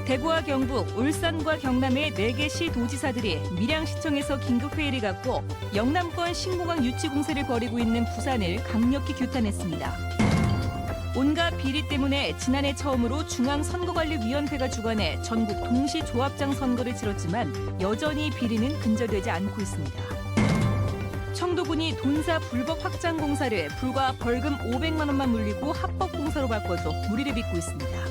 대구와 경북, 울산과 경남의 4개 시 도지사들이 밀양시청에서 긴급회의를 갖고 영남권 신공항 유치 공세를 벌이고 있는 부산을 강력히 규탄했습니다. 온갖 비리 때문에 지난해 처음으로 중앙선거관리위원회가 주관해 전국 동시 조합장 선거를 치렀지만 여전히 비리는 근절되지 않고 있습니다. 청도군이 돈사 불법 확장 공사를 불과 벌금 500만 원만 물리고 합법 공사로 바꿔도 무리를 빚고 있습니다.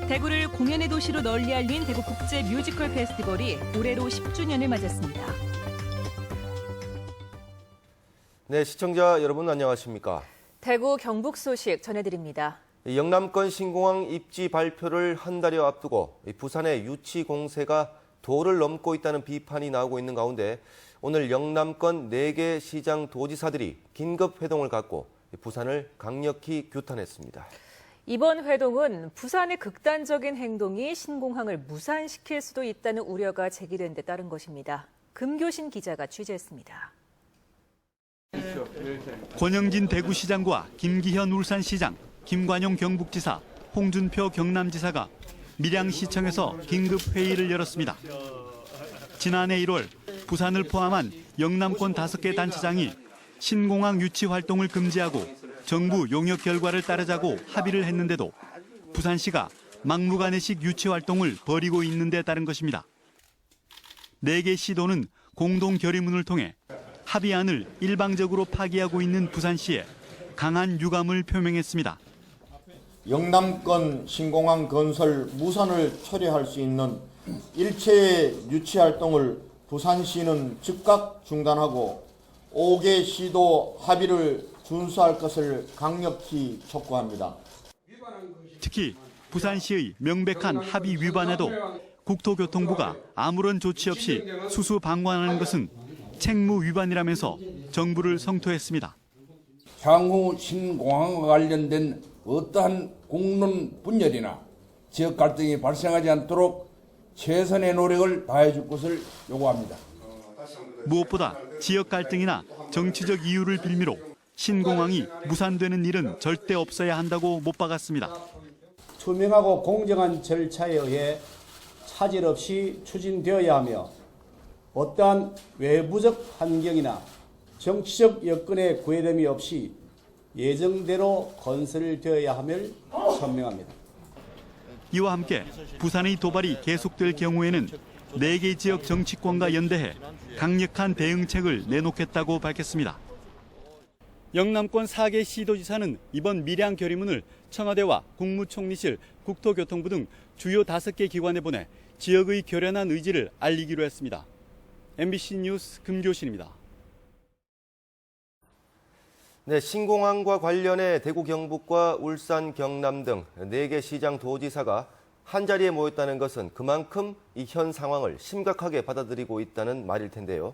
대구를 공연의 도시로 널리 알린 대구 국제 뮤지컬 페스티벌이 올해로 10주년을 맞았습니다. 네, 시청자 여러분 안녕하십니까? 대구 경북 소식 전해드립니다. 영남권 신공항 입지 발표를 한 달여 앞두고 부산의 유치 공세가 도를 넘고 있다는 비판이 나오고 있는 가운데 오늘 영남권 4개 시장 도지사들이 긴급 회동을 갖고 부산을 강력히 규탄했습니다. 이번 회동은 부산의 극단적인 행동이 신공항을 무산시킬 수도 있다는 우려가 제기된 데 따른 것입니다. 금교신 기자가 취재했습니다. 권영진 대구시장과 김기현 울산시장, 김관용 경북지사, 홍준표 경남지사가 밀양시청에서 긴급회의를 열었습니다. 지난해 1월 부산을 포함한 영남권 5개 단체장이 신공항 유치 활동을 금지하고 정부 용역 결과를 따르자고 합의를 했는데도 부산시가 막무가내식 유치 활동을 벌이고 있는 데 따른 것입니다. 4개 시도는 공동 결의문을 통해 합의안을 일방적으로 파기하고 있는 부산시에 강한 유감을 표명했습니다. 영남권 신공항 건설 무산을 처리할 수 있는 일체의 유치 활동을 부산시는 즉각 중단하고 5개 시도 합의를 준수할 것을 강력히 촉구합니다. 특히 부산시의 명백한 합의 위반에도 국토교통부가 아무런 조치 없이 수수방관하는 것은 책무 위반이라면서 정부를 성토했습니다. 향후 신공항과 관련된 어떠한 공론 분열이나 지역 갈등이 발생하지 않도록 최선의 노력을 다해줄 것을 요구합니다. 무엇보다 지역 갈등이나 정치적 이유를 빌미로 신공항이 무산되는 일은 절대 없어야 한다고 못 박았습니다. 투명하고 공정한 절차에 의해 차질 없이 추진되어야 하며 어떠한 외부적 환경이나 정치적 여건에 구애됨이 없이 예정대로 건설되어야 함을 천명합니다. 이와 함께 부산의 도발이 계속될 경우에는 4개 지역 정치권과 연대해 강력한 대응책을 내놓겠다고 밝혔습니다. 영남권 4개 시도지사는 이번 밀양 결의문을 청와대와 국무총리실, 국토교통부 등 주요 5개 기관에 보내 지역의 결연한 의지를 알리기로 했습니다. MBC 뉴스 금교신입니다. 네, 신공항과 관련해 대구 경북과 울산 경남 등 4개 시장 도지사가 한자리에 모였다는 것은 그만큼 이 현 상황을 심각하게 받아들이고 있다는 말일 텐데요.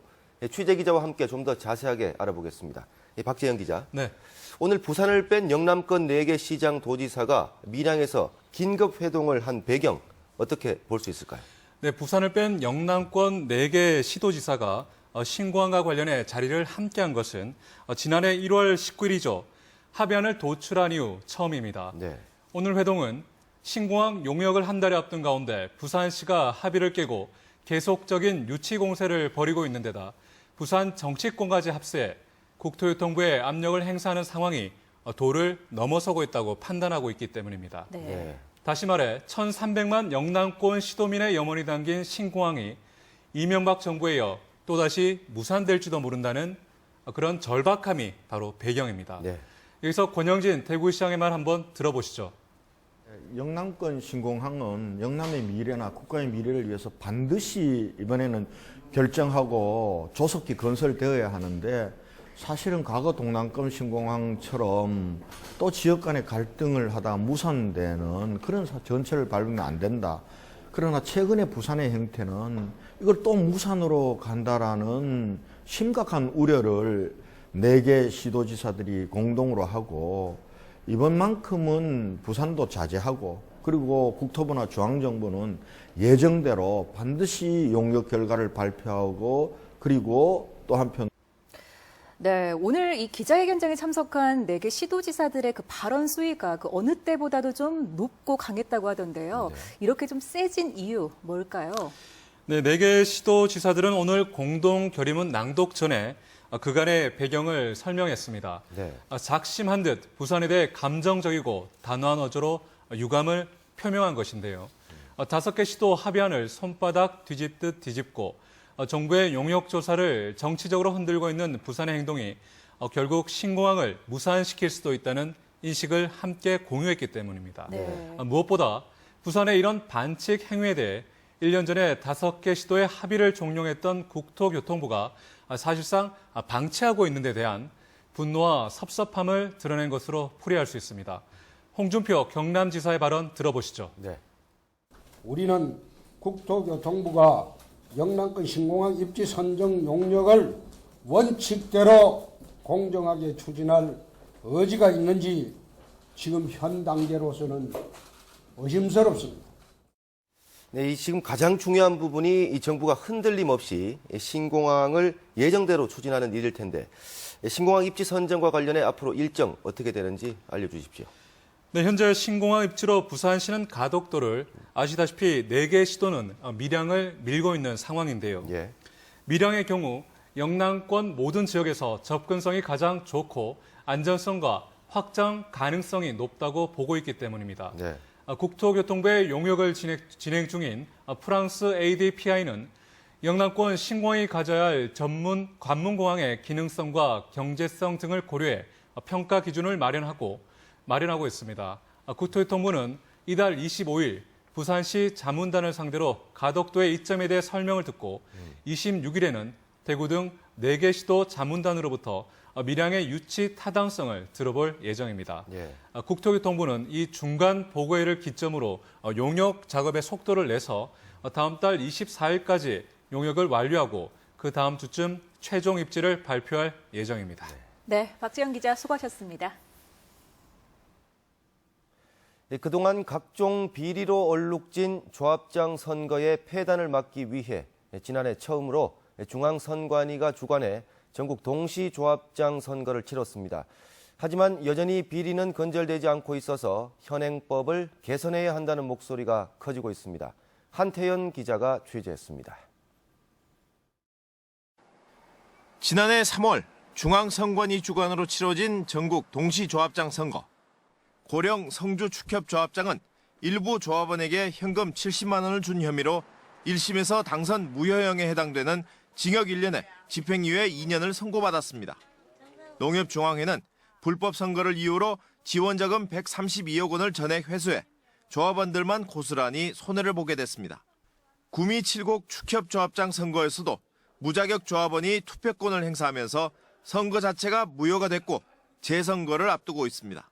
취재 기자와 함께 좀 더 자세하게 알아보겠습니다. 박재영 기자. 네. 오늘 부산을 뺀 영남권 4개 시장 도지사가 밀양에서 긴급 회동을 한 배경 어떻게 볼 수 있을까요? 네, 부산을 뺀 영남권 4개 시도지사가 신공항과 관련해 자리를 함께한 것은 지난해 1월 19일이죠. 합의안을 도출한 이후 처음입니다. 네. 오늘 회동은 신공항 용역을 한 달에 앞둔 가운데 부산시가 합의를 깨고 계속적인 유치 공세를 벌이고 있는 데다 부산 정치권까지 합세해 국토교통부에 압력을 행사하는 상황이 도를 넘어서고 있다고 판단하고 있기 때문입니다. 네. 다시 말해 1,300만 영남권 시도민의 염원이 담긴 신공항이 이명박 정부에 이어 또다시 무산될지도 모른다는 그런 절박함이 바로 배경입니다. 네. 여기서 권영진 대구시장의 말 한번 들어보시죠. 영남권 신공항은 영남의 미래나 국가의 미래를 위해서 반드시 이번에는 결정하고 조속히 건설되어야 하는데 사실은 과거 동남권 신공항처럼 또 지역 간의 갈등을 하다 무산되는 그런 전철을 밟으면 안 된다. 그러나 최근에 부산의 형태는 이걸 또 무산으로 간다라는 심각한 우려를 4개 시도지사들이 공동으로 하고 이번만큼은 부산도 자제하고 그리고 국토부나 중앙정부는 예정대로 반드시 용역 결과를 발표하고 그리고 또 한편 네, 오늘 이 기자회견장에 참석한 4개 시도지사들의 그 발언 수위가 그 어느 때보다도 좀 높고 강했다고 하던데요. 네. 이렇게 좀 세진 이유 뭘까요? 네, 4개 시도지사들은 오늘 공동 결의문 낭독 전에 그간의 배경을 설명했습니다. 네. 작심한 듯 부산에 대해 감정적이고 단호한 어조로 유감을 표명한 것인데요. 5개 시도 합의안을 손바닥 뒤집듯 뒤집고 정부의 용역 조사를 정치적으로 흔들고 있는 부산의 행동이 결국 신공항을 무산시킬 수도 있다는 인식을 함께 공유했기 때문입니다. 네. 무엇보다 부산의 이런 반칙 행위에 대해 1년 전에 5개 시도의 합의를 종용했던 국토교통부가 사실상 방치하고 있는 데 대한 분노와 섭섭함을 드러낸 것으로 풀이할 수 있습니다. 홍준표 경남지사의 발언 들어보시죠. 네. 우리는 국토교통부가 영남권 신공항 입지 선정 용역을 원칙대로 공정하게 추진할 의지가 있는지 지금 현 단계로서는 의심스럽습니다. 네, 이 지금 가장 중요한 부분이 이 정부가 흔들림 없이 신공항을 예정대로 추진하는 일일 텐데 신공항 입지 선정과 관련해 앞으로 일정 어떻게 되는지 알려주십시오. 네, 현재 신공항 입지로 부산시는 가덕도를 아시다시피 4개 시도는 밀양을 밀고 있는 상황인데요. 예. 밀양의 경우 영남권 모든 지역에서 접근성이 가장 좋고 안전성과 확장 가능성이 높다고 보고 있기 때문입니다. 네. 국토교통부의 용역을 진행 중인 프랑스 ADPI는 영남권 신공항이 가져야 할 전문 관문공항의 기능성과 경제성 등을 고려해 평가 기준을 마련하고 있습니다. 국토교통부는 이달 25일 부산시 자문단을 상대로 가덕도의 이점에 대해 설명을 듣고 26일에는 대구 등 4개 시도 자문단으로부터 밀양의 유치 타당성을 들어볼 예정입니다. 예. 국토교통부는 이 중간 보고회를 기점으로 용역 작업의 속도를 내서 다음 달 24일까지 용역을 완료하고 그 다음 주쯤 최종 입지를 발표할 예정입니다. 네, 박지영 기자 수고하셨습니다. 그동안 각종 비리로 얼룩진 조합장 선거의 폐단을 막기 위해 지난해 처음으로 중앙선관위가 주관해 전국 동시 조합장 선거를 치렀습니다. 하지만 여전히 비리는 근절되지 않고 있어서 현행법을 개선해야 한다는 목소리가 커지고 있습니다. 한태연 기자가 취재했습니다. 지난해 3월 중앙선관위 주관으로 치러진 전국 동시조합장 선거. 고령 성주 축협조합장은 일부 조합원에게 현금 70만 원을 준 혐의로 1심에서 당선 무효형에 해당되는 징역 1년에 집행유예 2년을 선고받았습니다. 농협중앙회는 불법 선거를 이유로 지원자금 132억 원을 전액 회수해 조합원들만 고스란히 손해를 보게 됐습니다. 구미 7곡 축협조합장 선거에서도 무자격 조합원이 투표권을 행사하면서 선거 자체가 무효가 됐고 재선거를 앞두고 있습니다.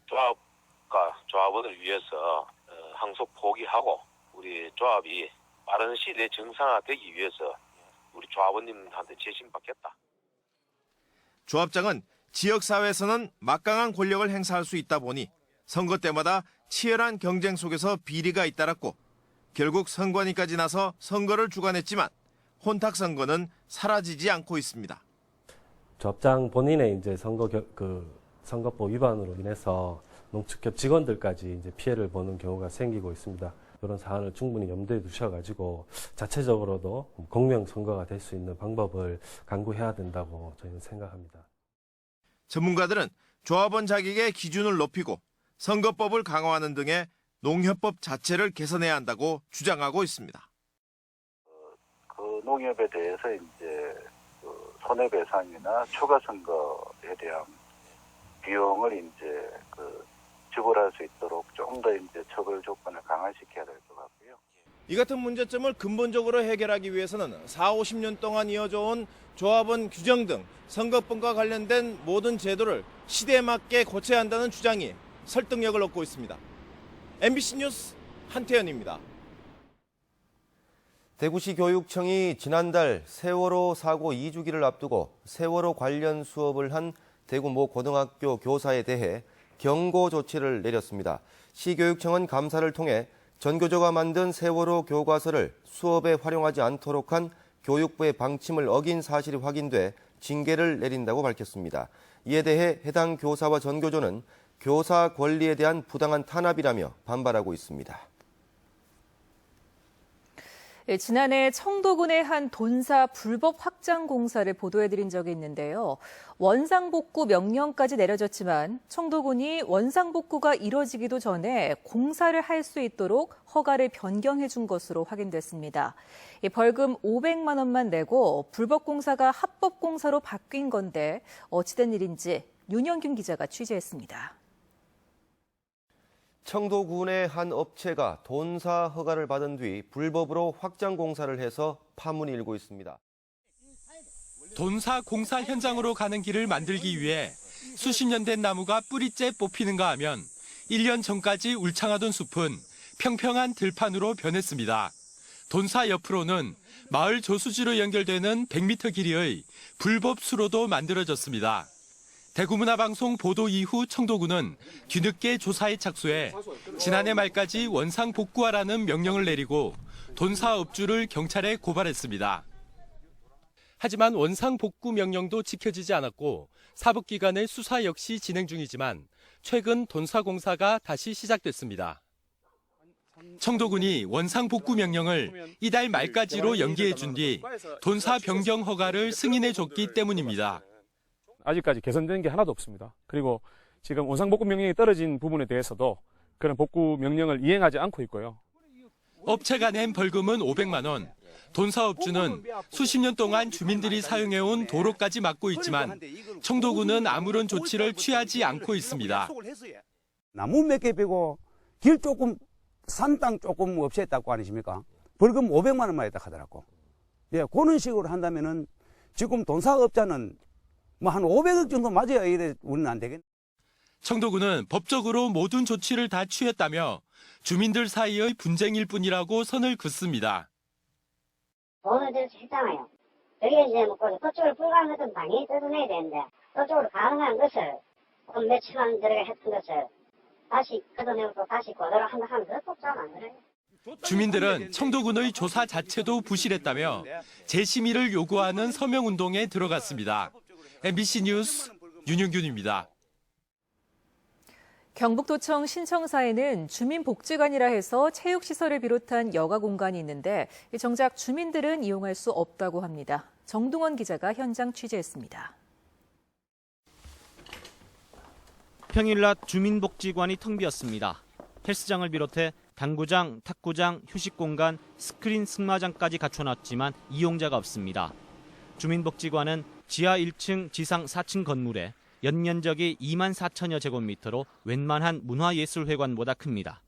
조합과 조합원을 위해서 항소 포기하고 우리 조합이 빠른 시일에 정상화되기 위해서 우리 조합원님한테 재심받겠다. 조합장은 지역사회에서는 막강한 권력을 행사할 수 있다 보니 선거 때마다 치열한 경쟁 속에서 비리가 잇따랐고 결국 선관위까지 나서 선거를 주관했지만 혼탁 선거는 사라지지 않고 있습니다. 조합장 본인의 이제 선거법 위반으로 인해서 농축협 직원들까지 이제 피해를 보는 경우가 생기고 있습니다. 이런 사안을 충분히 염두에 두셔가지고 자체적으로도 공명 선거가 될 수 있는 방법을 강구해야 된다고 저희는 생각합니다. 전문가들은 조합원 자격의 기준을 높이고 선거법을 강화하는 등의 농협법 자체를 개선해야 한다고 주장하고 있습니다. 그 농협에 대해서 이제 손해배상이나 추가 선거에 대한 비용을 이제 지불할 수 있도록 좀 더 이제 처벌 조건을 강화시켜야 될 것 같고요. 이 같은 문제점을 근본적으로 해결하기 위해서는 40-50년 동안 이어져온 조합원 규정 등 선거법과 관련된 모든 제도를 시대에 맞게 고쳐야 한다는 주장이 설득력을 얻고 있습니다. MBC 뉴스 한태연입니다. 대구시 교육청이 지난달 세월호 사고 2주기를 앞두고 세월호 관련 수업을 한 대구 모 고등학교 교사에 대해 경고 조치를 내렸습니다. 시교육청은 감사를 통해 전교조가 만든 세월호 교과서를 수업에 활용하지 않도록 한 교육부의 방침을 어긴 사실이 확인돼 징계를 내린다고 밝혔습니다. 이에 대해 해당 교사와 전교조는 교사 권리에 대한 부당한 탄압이라며 반발하고 있습니다. 지난해 청도군의 한 돈사 불법 확장 공사를 보도해드린 적이 있는데요. 원상복구 명령까지 내려졌지만 청도군이 원상복구가 이뤄지기도 전에 공사를 할 수 있도록 허가를 변경해 준 것으로 확인됐습니다. 벌금 500만 원만 내고 불법 공사가 합법 공사로 바뀐 건데 어찌된 일인지 윤영균 기자가 취재했습니다. 청도군의 한 업체가 돈사 허가를 받은 뒤 불법으로 확장 공사를 해서 파문이 일고 있습니다. 돈사 공사 현장으로 가는 길을 만들기 위해 수십 년 된 나무가 뿌리째 뽑히는가 하면 1년 전까지 울창하던 숲은 평평한 들판으로 변했습니다. 돈사 옆으로는 마을 저수지로 연결되는 100m 길이의 불법 수로도 만들어졌습니다. 대구문화방송 보도 이후 청도군은 뒤늦게 조사에 착수해 지난해 말까지 원상 복구하라는 명령을 내리고 돈사 업주를 경찰에 고발했습니다. 하지만 원상 복구 명령도 지켜지지 않았고 사법기관의 수사 역시 진행 중이지만 최근 돈사 공사가 다시 시작됐습니다. 청도군이 원상 복구 명령을 이달 말까지로 연기해 준 뒤 돈사 변경 허가를 승인해 줬기 때문입니다. 아직까지 개선된 게 하나도 없습니다. 그리고 지금 원상복구 명령이 떨어진 부분에 대해서도 그런 복구 명령을 이행하지 않고 있고요. 업체가 낸 벌금은 500만 원. 돈사업주는 수십 년 동안 주민들이 사용해온 도로까지 막고 있지만 청도군은 아무런 조치를 취하지 않고 있습니다. 나무 몇 개 빼고 길 조금 산 땅 조금 없앴다고 아니십니까? 벌금 500만 원만 했다 하더라고. 예, 그런 식으로 한다면은 지금 돈사업자는 뭐 한 500억 정도 맞아야 이래 우리는 안 되겠네. 청도군은 법적으로 모든 조치를 다 취했다며 주민들 사이의 분쟁일 뿐이라고 선을 긋습니다. 돈을 들여서 했잖아요. 여기에 이제 뭐 그쪽으로 불가능한 것은 당연히 뜯어내야 되는데 그쪽으로 가능한 것을 돈 몇천만 원 들어가 했던 것을 다시 걷어내고 또 다시 고도로 한다 하면 그것도 좀 안 그래요. 주민들은 청도군의 조사 자체도 부실했다며 재심의를 요구하는 서명운동에 들어갔습니다. MBC 뉴스 윤영균입니다. 경북도청 신청사에는 주민복지관이라 해서 체육시설을 비롯한 여가 공간이 있는데 정작 주민들은 이용할 수 없다고 합니다. 정동원 기자가 현장 취재했습니다. 평일 낮 주민복지관이 텅 비었습니다. 헬스장을 비롯해 당구장, 탁구장, 휴식공간, 스크린 승마장까지 갖춰놨지만 이용자가 없습니다. 주민복지관은 지하 1층, 지상 4층 건물에 연면적이 2만 4천여 제곱미터로 웬만한 문화예술회관보다 큽니다.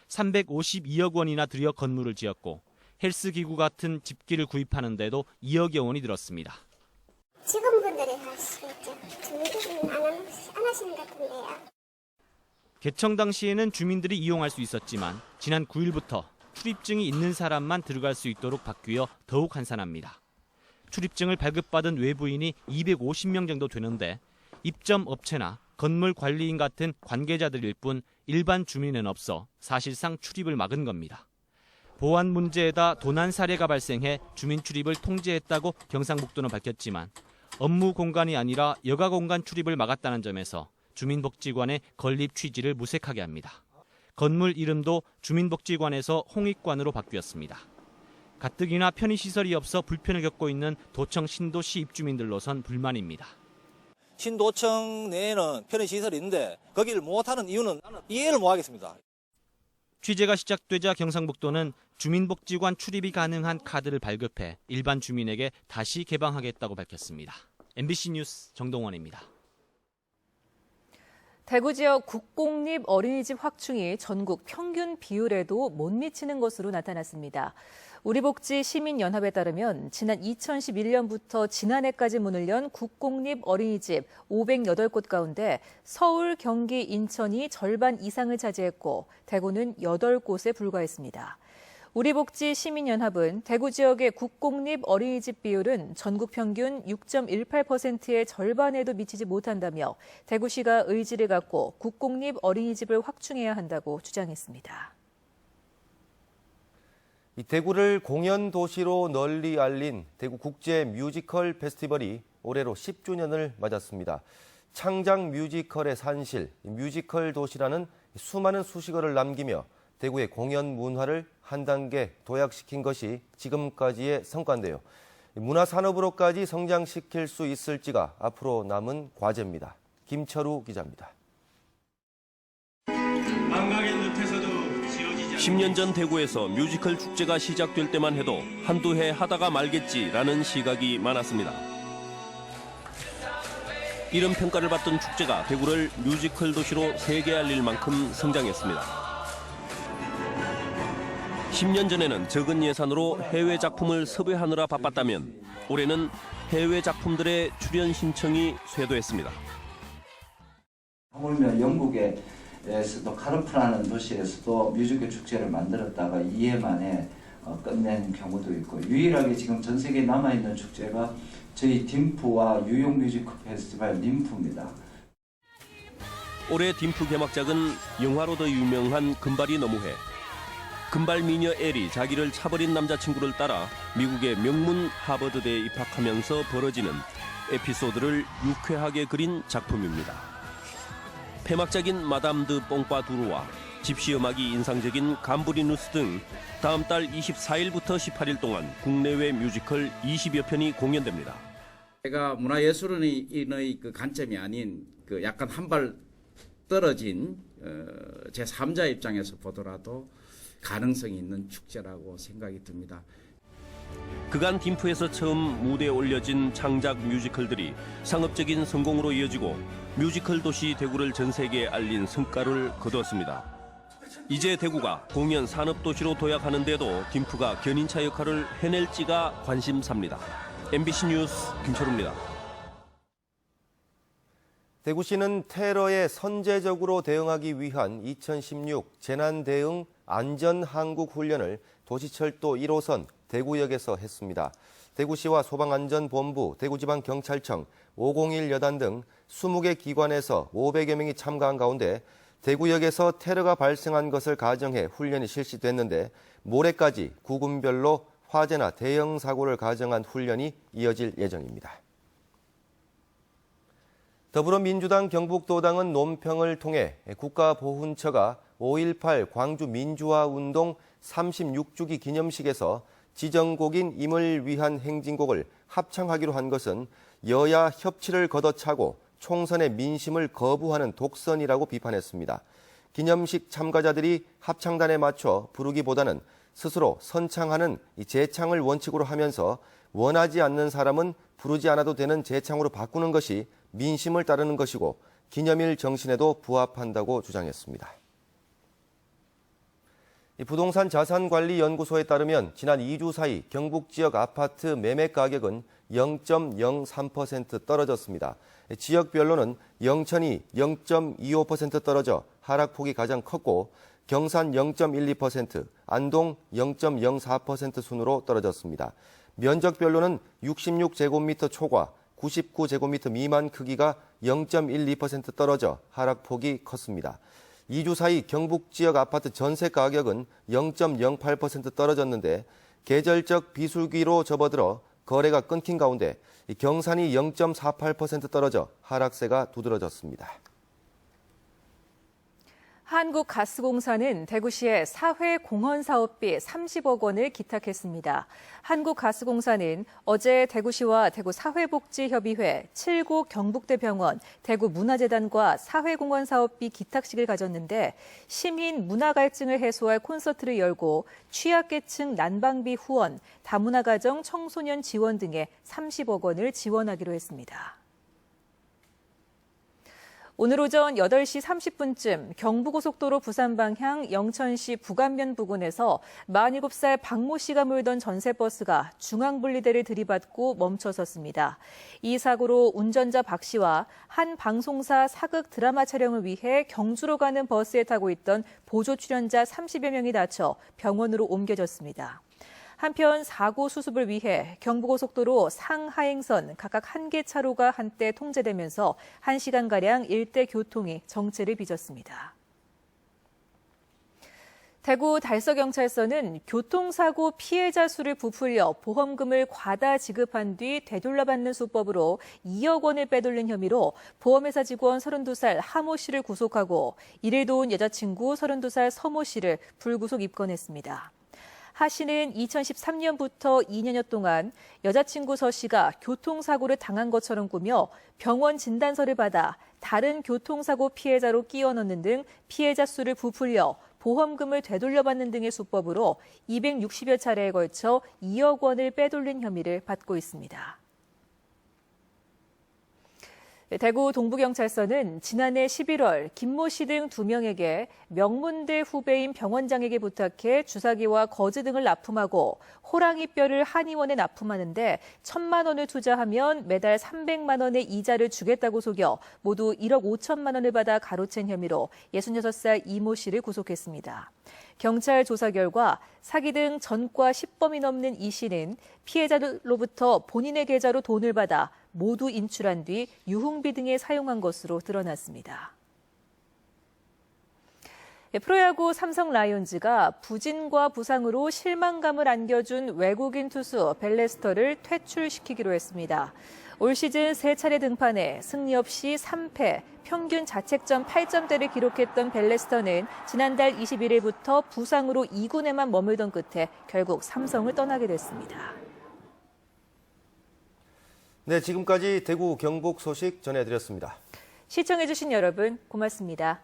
352억 원이나 들여 건물을 지었고 헬스기구 같은 집기를 구입하는 데도 2억여 원이 들었습니다. 직원분들이 하시겠죠. 주민들은 안 하시는 것 같은데요. 개청 당시에는 주민들이 이용할 수 있었지만 지난 9일부터 출입증이 있는 사람만 들어갈 수 있도록 바뀌어 더욱 한산합니다. 출입증을 발급받은 외부인이 250명 정도 되는데 입점 업체나 건물 관리인 같은 관계자들일 뿐 일반 주민은 없어 사실상 출입을 막은 겁니다. 보안 문제에다 도난 사례가 발생해 주민 출입을 통제했다고 경상북도는 밝혔지만 업무 공간이 아니라 여가 공간 출입을 막았다는 점에서 주민복지관의 건립 취지를 무색하게 합니다. 건물 이름도 주민복지관에서 홍익관으로 바뀌었습니다. 가뜩이나 편의시설이 없어 불편을 겪고 있는 도청 신도시 입주민들로선 불만입니다. 신도청 내에는 편의시설이 있는데 거기를 못하는 이유는 이해를 못하겠습니다. 취재가 시작되자 경상북도는 주민복지관 출입이 가능한 카드를 발급해 일반 주민에게 다시 개방하겠다고 밝혔습니다. MBC 뉴스 정동원입니다. 대구 지역 국공립 어린이집 확충이 전국 평균 비율에도 못 미치는 것으로 나타났습니다. 우리복지 시민연합에 따르면 지난 2011년부터 지난해까지 문을 연 국공립 어린이집 508곳 가운데 서울, 경기, 인천이 절반 이상을 차지했고 대구는 8곳에 불과했습니다. 우리복지 시민연합은 대구 지역의 국공립 어린이집 비율은 전국 평균 6.18%의 절반에도 미치지 못한다며 대구시가 의지를 갖고 국공립 어린이집을 확충해야 한다고 주장했습니다. 이 대구를 공연 도시로 널리 알린 대구 국제 뮤지컬 페스티벌이 올해로 10주년을 맞았습니다. 창작 뮤지컬의 산실, 뮤지컬 도시라는 수많은 수식어를 남기며 대구의 공연 문화를 한 단계 도약시킨 것이 지금까지의 성과인데요. 문화산업으로까지 성장시킬 수 있을지가 앞으로 남은 과제입니다. 김철우 기자입니다. 10년 전 대구에서 뮤지컬 축제가 시작될 때만 해도 한두 해 하다가 말겠지라는 시각이 많았습니다. 이런 평가를 받던 축제가 대구를 뮤지컬 도시로 세계 알릴 만큼 성장했습니다. 10년 전에는 적은 예산으로 해외 작품을 섭외하느라 바빴다면 올해는 해외 작품들의 출연 신청이 쇄도했습니다. 하물며 영국에서도 카르프라는 도시에서도 뮤지컬 축제를 만들었다가 2해 만에 끝낸 경우도 있고, 유일하게 지금 전 세계에 남아있는 축제가 저희 딤프와 뉴욕 뮤지컬 페스티벌 딤프입니다. 올해 딤프 개막작은 영화로 더 유명한 금발이 너무해. 금발 미녀 엘이 자기를 차버린 남자친구를 따라 미국의 명문 하버드대에 입학하면서 벌어지는 에피소드를 유쾌하게 그린 작품입니다. 폐막작인 마담 드 뽕파두르와 집시 음악이 인상적인 감브리누스 등 다음 달 24일부터 18일 동안 국내외 뮤지컬 20여 편이 공연됩니다. 제가 문화예술인의 그 관점이 아닌 그 약간 한 발 떨어진 제3자 입장에서 보더라도 가능성이 있는 축제라고 생각이 듭니다. 그간 딤프에서 처음 무대에 올려진 창작 뮤지컬들이 상업적인 성공으로 이어지고 뮤지컬 도시 대구를 전 세계에 알린 성과를 거두었습니다. 이제 대구가 공연 산업 도시로 도약하는 데도 딤프가 견인차 역할을 해낼지가 관심사입니다. MBC 뉴스 김철우입니다. 대구시는 테러에 선제적으로 대응하기 위한 2016 재난대응 안전항국훈련을 도시철도 1호선 대구역에서 했습니다. 대구시와 소방안전본부, 대구지방경찰청, 501 여단 등 20개 기관에서 500여 명이 참가한 가운데 대구역에서 테러가 발생한 것을 가정해 훈련이 실시됐는데 모레까지 구군별로 화재나 대형 사고를 가정한 훈련이 이어질 예정입니다. 더불어민주당 경북도당은 논평을 통해 국가보훈처가 5.18 광주민주화운동 36주기 기념식에서 지정곡인 임을 위한 행진곡을 합창하기로 한 것은 여야 협치를 걷어차고 총선의 민심을 거부하는 독선이라고 비판했습니다. 기념식 참가자들이 합창단에 맞춰 부르기보다는 스스로 선창하는 재창을 원칙으로 하면서 원하지 않는 사람은 부르지 않아도 되는 재창으로 바꾸는 것이 민심을 따르는 것이고 기념일 정신에도 부합한다고 주장했습니다. 부동산 자산관리연구소에 따르면 지난 2주 사이 경북 지역 아파트 매매 가격은 0.03% 떨어졌습니다. 지역별로는 영천이 0.25% 떨어져 하락폭이 가장 컸고 경산 0.12%, 안동 0.04% 순으로 떨어졌습니다. 면적별로는 66제곱미터 초과 99제곱미터 미만 크기가 0.12% 떨어져 하락폭이 컸습니다. 2주 사이 경북 지역 아파트 전세 가격은 0.08% 떨어졌는데 계절적 비수기로 접어들어 거래가 끊긴 가운데 경산이 0.48% 떨어져 하락세가 두드러졌습니다. 한국가스공사는 대구시에 사회공헌 사업비 30억 원을 기탁했습니다. 한국가스공사는 어제 대구시와 대구사회복지협의회, 7구 경북대병원, 대구문화재단과 사회공헌 사업비 기탁식을 가졌는데 시민 문화 갈증을 해소할 콘서트를 열고 취약계층 난방비 후원, 다문화가정 청소년 지원 등에 30억 원을 지원하기로 했습니다. 오늘 오전 8시 30분쯤 경부고속도로 부산 방향 영천시 북안면 부근에서 47살 박모 씨가 몰던 전세버스가 중앙분리대를 들이받고 멈춰섰습니다. 이 사고로 운전자 박 씨와 한 방송사 사극 드라마 촬영을 위해 경주로 가는 버스에 타고 있던 보조 출연자 30여 명이 다쳐 병원으로 옮겨졌습니다. 한편 사고 수습을 위해 경부고속도로 상하행선 각각 1개 차로가 한때 통제되면서 1시간가량 일대 교통이 정체를 빚었습니다. 대구 달서경찰서는 교통사고 피해자 수를 부풀려 보험금을 과다 지급한 뒤 되돌려받는 수법으로 2억 원을 빼돌린 혐의로 보험회사 직원 32살 하모 씨를 구속하고 이를 도운 여자친구 32살 서모 씨를 불구속 입건했습니다. 하 씨는 2013년부터 2년여 동안 여자친구 서 씨가 교통사고를 당한 것처럼 꾸며 병원 진단서를 받아 다른 교통사고 피해자로 끼워 넣는 등 피해자 수를 부풀려 보험금을 되돌려받는 등의 수법으로 260여 차례에 걸쳐 2억 원을 빼돌린 혐의를 받고 있습니다. 대구 동부경찰서는 지난해 11월 김모 씨 등 2명에게 명문대 후배인 병원장에게 부탁해 주사기와 거즈 등을 납품하고 호랑이 뼈를 한의원에 납품하는데 1,000만 원을 투자하면 매달 300만 원의 이자를 주겠다고 속여 모두 1억 5천만 원을 받아 가로챈 혐의로 66살 이모 씨를 구속했습니다. 경찰 조사 결과 사기 등 전과 10범이 넘는 이 씨는 피해자들로부터 본인의 계좌로 돈을 받아 모두 인출한 뒤 유흥비 등에 사용한 것으로 드러났습니다. 프로야구 삼성 라이온즈가 부진과 부상으로 실망감을 안겨준 외국인 투수 벨레스터를 퇴출시키기로 했습니다. 올 시즌 3차례 등판에 승리 없이 3패, 평균 자책점 8점대를 기록했던 벨레스터는 지난달 21일부터 부상으로 2군에만 머물던 끝에 결국 삼성을 떠나게 됐습니다. 네, 지금까지 대구 경북 소식 전해드렸습니다. 시청해주신 여러분 고맙습니다.